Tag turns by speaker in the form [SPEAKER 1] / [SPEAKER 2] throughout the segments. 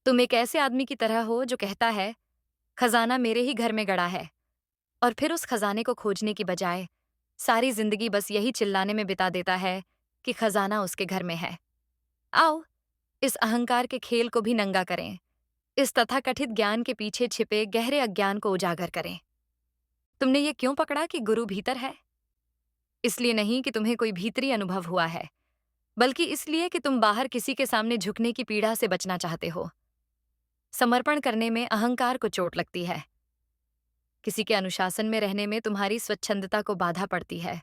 [SPEAKER 1] तुम एक ऐसे आदमी की तरह हो जो कहता है, खजाना मेरे ही घर में गड़ा है, और फिर उस खजाने को खोजने की बजाय सारी जिंदगी बस यही चिल्लाने में बिता देता है कि खजाना उसके घर में है। आओ, इस अहंकार के खेल को भी नंगा करें। इस तथाकथित ज्ञान के पीछे छिपे गहरे अज्ञान को उजागर करें। तुमने ये क्यों पकड़ा कि गुरु भीतर है? इसलिए नहीं कि तुम्हें कोई भीतरी अनुभव हुआ है, बल्कि इसलिए कि तुम बाहर किसी के सामने झुकने की पीड़ा से बचना चाहते हो। समर्पण करने में अहंकार को चोट लगती है। किसी के अनुशासन में रहने में तुम्हारी स्वच्छंदता को बाधा पड़ती है।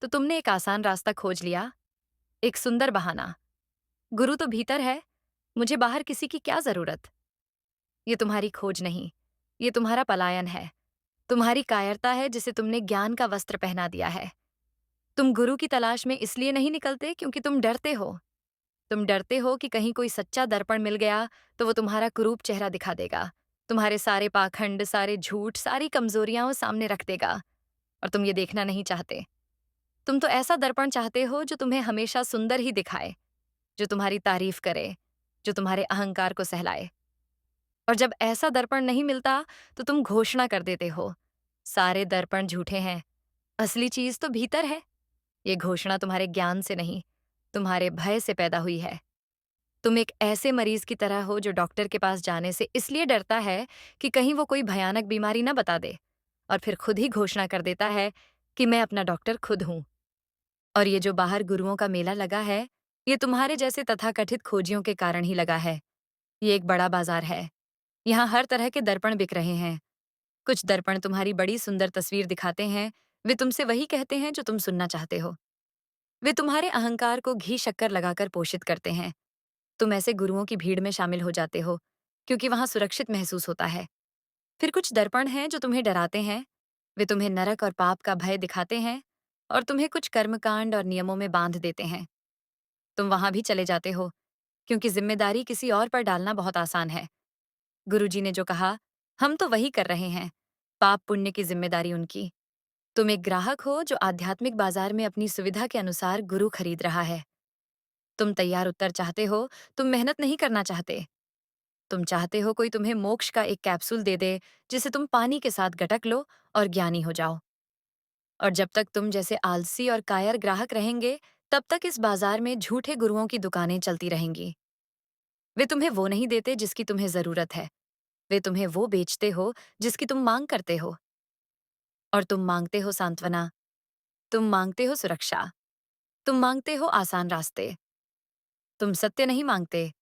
[SPEAKER 1] तो तुमने एक आसान रास्ता खोज लिया, एक सुंदर बहाना। गुरु तो भीतर है, मुझे बाहर किसी की क्या जरूरत? ये तुम्हारी खोज नहीं, ये तुम्हारा पलायन है। तुम्हारी कायरता है जिसे तुमने ज्ञान का वस्त्र पहना दिया है। तुम गुरु की तलाश में इसलिए नहीं निकलते क्योंकि तुम डरते हो। तुम डरते हो कि कहीं कोई सच्चा दर्पण मिल गया तो वो तुम्हारा कुरूप चेहरा दिखा देगा। तुम्हारे सारे पाखंड, सारे झूठ, सारी कमजोरियां वो सामने रख देगा। और तुम ये देखना नहीं चाहते। तुम तो ऐसा दर्पण चाहते हो जो तुम्हें हमेशा सुंदर ही दिखाए, जो तुम्हारी तारीफ करे, जो तुम्हारे अहंकार को सहलाए। और जब ऐसा दर्पण नहीं मिलता तो तुम घोषणा कर देते हो, सारे दर्पण झूठे हैं, असली चीज तो भीतर है। ये घोषणा तुम्हारे ज्ञान से नहीं, तुम्हारे भय से पैदा हुई है। तुम एक ऐसे मरीज की तरह हो जो डॉक्टर के पास जाने से इसलिए डरता है कि कहीं वो कोई भयानक बीमारी ना बता दे, और फिर खुद ही घोषणा कर देता है कि मैं अपना डॉक्टर खुद हूं। और ये जो बाहर गुरुओं का मेला लगा है, ये तुम्हारे जैसे तथाकथित खोजियों के कारण ही लगा है। ये एक बड़ा बाजार है। यहाँ हर तरह के दर्पण बिक रहे हैं। कुछ दर्पण तुम्हारी बड़ी सुंदर तस्वीर दिखाते हैं, वे तुमसे वही कहते हैं जो तुम सुनना चाहते हो। वे तुम्हारे अहंकार को घी शक्कर लगाकर पोषित करते हैं। तुम ऐसे गुरुओं की भीड़ में शामिल हो जाते हो क्योंकि वहां सुरक्षित महसूस होता है। फिर कुछ दर्पण हैं जो तुम्हें डराते हैं। वे तुम्हें नरक और पाप का भय दिखाते हैं और तुम्हें कुछ कर्मकांड और नियमों में बांध देते हैं। तुम वहां भी चले जाते हो क्योंकि जिम्मेदारी किसी और पर डालना बहुत आसान है। गुरुजी ने जो कहा, हम तो वही कर रहे हैं। पाप पुण्य की जिम्मेदारी उनकी। तुम एक ग्राहक हो जो आध्यात्मिक बाजार में अपनी सुविधा के अनुसार गुरु खरीद रहा है। तुम तैयार उत्तर चाहते हो, तुम मेहनत नहीं करना चाहते। तुम चाहते हो कोई तुम्हें मोक्ष का एक कैप्सूल दे दे जिसे तुम पानी के साथ गटक लो और ज्ञानी हो जाओ। और जब तक तुम जैसे आलसी और कायर ग्राहक रहेंगे, तब तक इस बाजार में झूठे गुरुओं की दुकानें चलती रहेंगी। वे तुम्हें वो नहीं देते जिसकी तुम्हें जरूरत है। वे तुम्हें वो बेचते हो जिसकी तुम मांग करते हो। और तुम मांगते हो सांत्वना, तुम मांगते हो सुरक्षा, तुम मांगते हो आसान रास्ते। तुम सत्य नहीं मांगते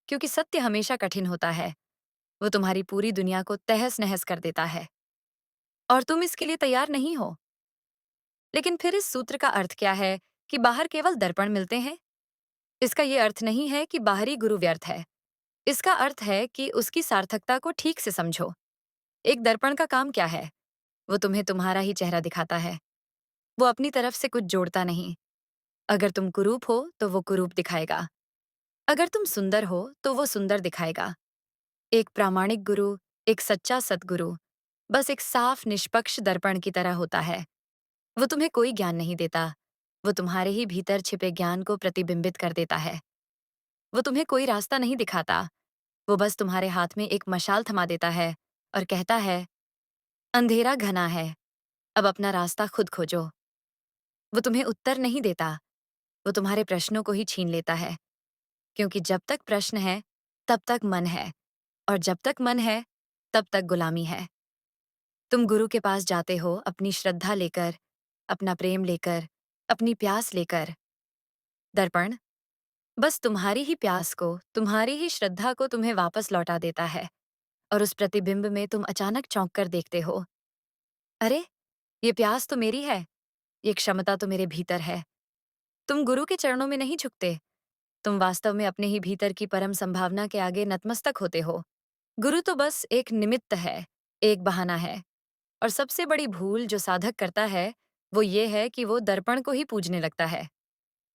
[SPEAKER 1] क्योंकि सत्य हमेशा कठिन होता है। वो तुम्हारी पूरी दुनिया को तहस नहस कर देता है और तुम इसके लिए तैयार नहीं हो। लेकिन फिर इस सूत्र का अर्थ क्या है कि बाहर केवल दर्पण मिलते हैं? इसका ये अर्थ नहीं है कि बाहरी गुरु व्यर्थ है। इसका अर्थ है कि उसकी सार्थकता को ठीक से समझो। एक दर्पण का काम क्या है? वो तुम्हें तुम्हारा ही चेहरा दिखाता है। वो अपनी तरफ से कुछ जोड़ता नहीं। अगर तुम कुरूप हो तो वो कुरूप दिखाएगा। अगर तुम सुंदर हो तो वो सुंदर दिखाएगा। एक प्रामाणिक गुरु, एक सच्चा सद्गुरु, बस एक साफ निष्पक्ष दर्पण की तरह होता है। वो तुम्हें कोई ज्ञान नहीं देता। वो तुम्हारे ही भीतर छिपे ज्ञान को प्रतिबिंबित कर देता है। वो तुम्हें कोई रास्ता नहीं दिखाता। वो बस तुम्हारे हाथ में एक मशाल थमा देता है और कहता है, अंधेरा घना है, अब अपना रास्ता खुद खोजो। वो तुम्हें उत्तर नहीं देता। वो तुम्हारे प्रश्नों को ही छीन लेता है। क्योंकि जब तक प्रश्न है, तब तक मन है। और जब तक मन है, तब तक गुलामी है। तुम गुरु के पास जाते हो अपनी श्रद्धा लेकर, अपना प्रेम लेकर, अपनी प्यास लेकर। दर्पण बस तुम्हारी ही प्यास को, तुम्हारी ही श्रद्धा को तुम्हें वापस लौटा देता है। और उस प्रतिबिंब में तुम अचानक चौंक कर देखते हो, अरे, ये प्यास तो मेरी है, ये क्षमता तो मेरे भीतर है। तुम गुरु के चरणों में नहीं झुकते। तुम वास्तव में अपने ही भीतर की परम संभावना के आगे नतमस्तक होते हो। गुरु तो बस एक निमित्त है, एक बहाना है। और सबसे बड़ी भूल जो साधक करता है, वो ये है कि वो दर्पण को ही पूजने लगता है।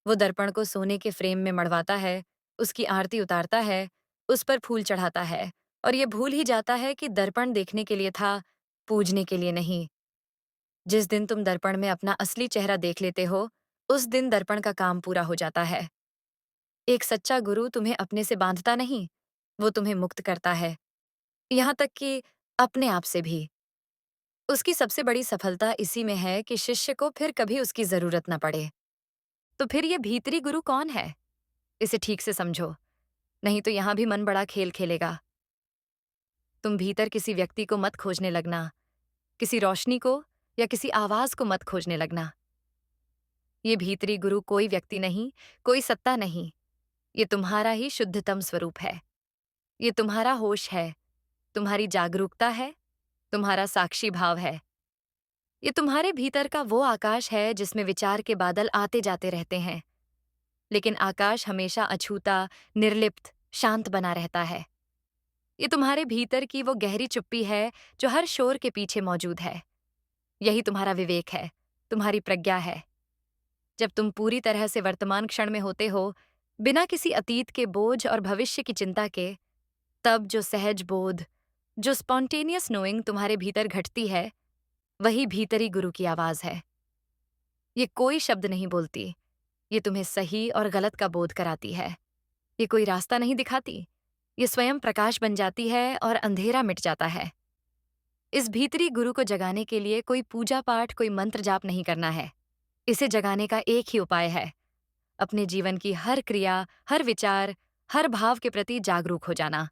[SPEAKER 1] वो दर्पण को सोने के फ्रेम में मढ़वाता है, उसकी आरती उतारता है, उस पर फूल चढ़ाता है, और ये भूल ही जाता है कि दर्पण देखने के लिए था, पूजने के लिए नहीं। जिस दिन तुम दर्पण में अपना असली चेहरा देख लेते हो, उस दिन दर्पण का काम पूरा हो जाता है। एक सच्चा गुरु तुम्हें अपने से बांधता नहीं, वो तुम्हें मुक्त करता है, यहाँ तक कि अपने आप से भी। उसकी सबसे बड़ी सफलता इसी में है कि शिष्य को फिर कभी उसकी जरूरत न पड़े। तो फिर ये भीतरी गुरु कौन है? इसे ठीक से समझो, नहीं तो यहां भी मन बड़ा खेल खेलेगा। तुम भीतर किसी व्यक्ति को मत खोजने लगना, किसी रोशनी को या किसी आवाज को मत खोजने लगना। ये भीतरी गुरु कोई व्यक्ति नहीं, कोई सत्ता नहीं। ये तुम्हारा ही शुद्धतम स्वरूप है। ये तुम्हारा होश है, तुम्हारी जागरूकता है, तुम्हारा साक्षी भाव है। ये तुम्हारे भीतर का वो आकाश है जिसमें विचार के बादल आते जाते रहते हैं, लेकिन आकाश हमेशा अछूता, निर्लिप्त, शांत बना रहता है। ये तुम्हारे भीतर की वो गहरी चुप्पी है जो हर शोर के पीछे मौजूद है। यही तुम्हारा विवेक है, तुम्हारी प्रज्ञा है। जब तुम पूरी तरह से वर्तमान क्षण में होते हो, बिना किसी अतीत के बोझ और भविष्य की चिंता के, तब जो सहज बोध, जो स्पॉन्टेनियस नोइंग तुम्हारे भीतर घटती है, वही भीतरी गुरु की आवाज है। ये कोई शब्द नहीं बोलती, ये तुम्हें सही और गलत का बोध कराती है। ये कोई रास्ता नहीं दिखाती, ये स्वयं प्रकाश बन जाती है और अंधेरा मिट जाता है। इस भीतरी गुरु को जगाने के लिए कोई पूजा पाठ, कोई मंत्र जाप नहीं करना है। इसे जगाने का एक ही उपाय है, अपने जीवन की हर क्रिया, हर विचार, हर भाव के प्रति जागरूक हो जाना।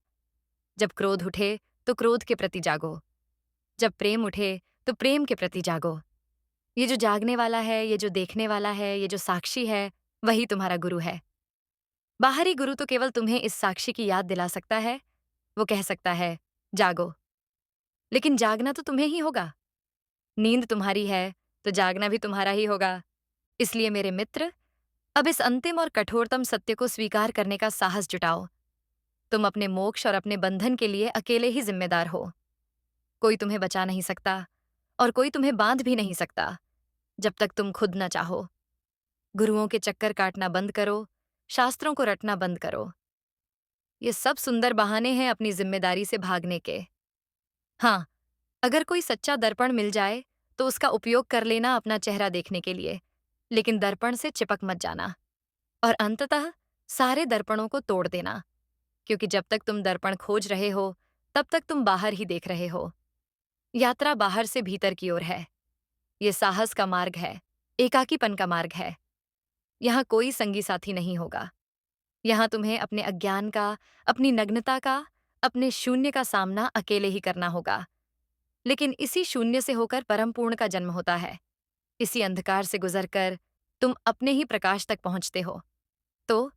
[SPEAKER 1] जब क्रोध उठे तो क्रोध के प्रति जागो, जब प्रेम उठे तो प्रेम के प्रति जागो। ये जो जागने वाला है, ये जो देखने वाला है, ये जो साक्षी है, वही तुम्हारा गुरु है। बाहरी गुरु तो केवल तुम्हें इस साक्षी की याद दिला सकता है। वो कह सकता है, जागो, लेकिन जागना तो तुम्हें ही होगा। नींद तुम्हारी है तो जागना भी तुम्हारा ही होगा। इसलिए मेरे मित्र, अब इस अंतिम और कठोरतम सत्य को स्वीकार करने का साहस जुटाओ। तुम अपने मोक्ष और अपने बंधन के लिए अकेले ही जिम्मेदार हो। कोई तुम्हें बचा नहीं सकता और कोई तुम्हें बांध भी नहीं सकता, जब तक तुम खुद न चाहो। गुरुओं के चक्कर काटना बंद करो, शास्त्रों को रटना बंद करो। ये सब सुंदर बहाने हैं अपनी जिम्मेदारी से भागने के। हाँ, अगर कोई सच्चा दर्पण मिल जाए तो उसका उपयोग कर लेना अपना चेहरा देखने के लिए, लेकिन दर्पण से चिपक मत जाना। और अंततः सारे दर्पणों को तोड़ देना, क्योंकि जब तक तुम दर्पण खोज रहे हो, तब तक तुम बाहर ही देख रहे हो। यात्रा बाहर से भीतर की ओर है। ये साहस का मार्ग है, एकाकीपन का मार्ग है। यहाँ कोई संगी साथी नहीं होगा। यहाँ तुम्हें अपने अज्ञान का, अपनी नग्नता का, अपने शून्य का सामना अकेले ही करना होगा। लेकिन इसी शून्य से होकर परम पूर्ण का जन्म होता है। इसी अंधकार से गुजरकर तुम अपने ही प्रकाश तक पहुंचते हो। तो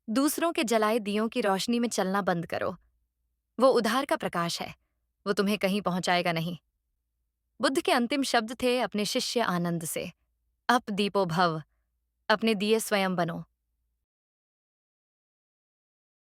[SPEAKER 1] दूसरों के जलाए दियों की रोशनी में चलना बंद करो। वो उधार का प्रकाश है, वो तुम्हें कहीं पहुंचाएगा नहीं। बुद्ध के अंतिम शब्द थे अपने शिष्य आनंद से, अप दीपो भव, अपने दिए स्वयं बनो।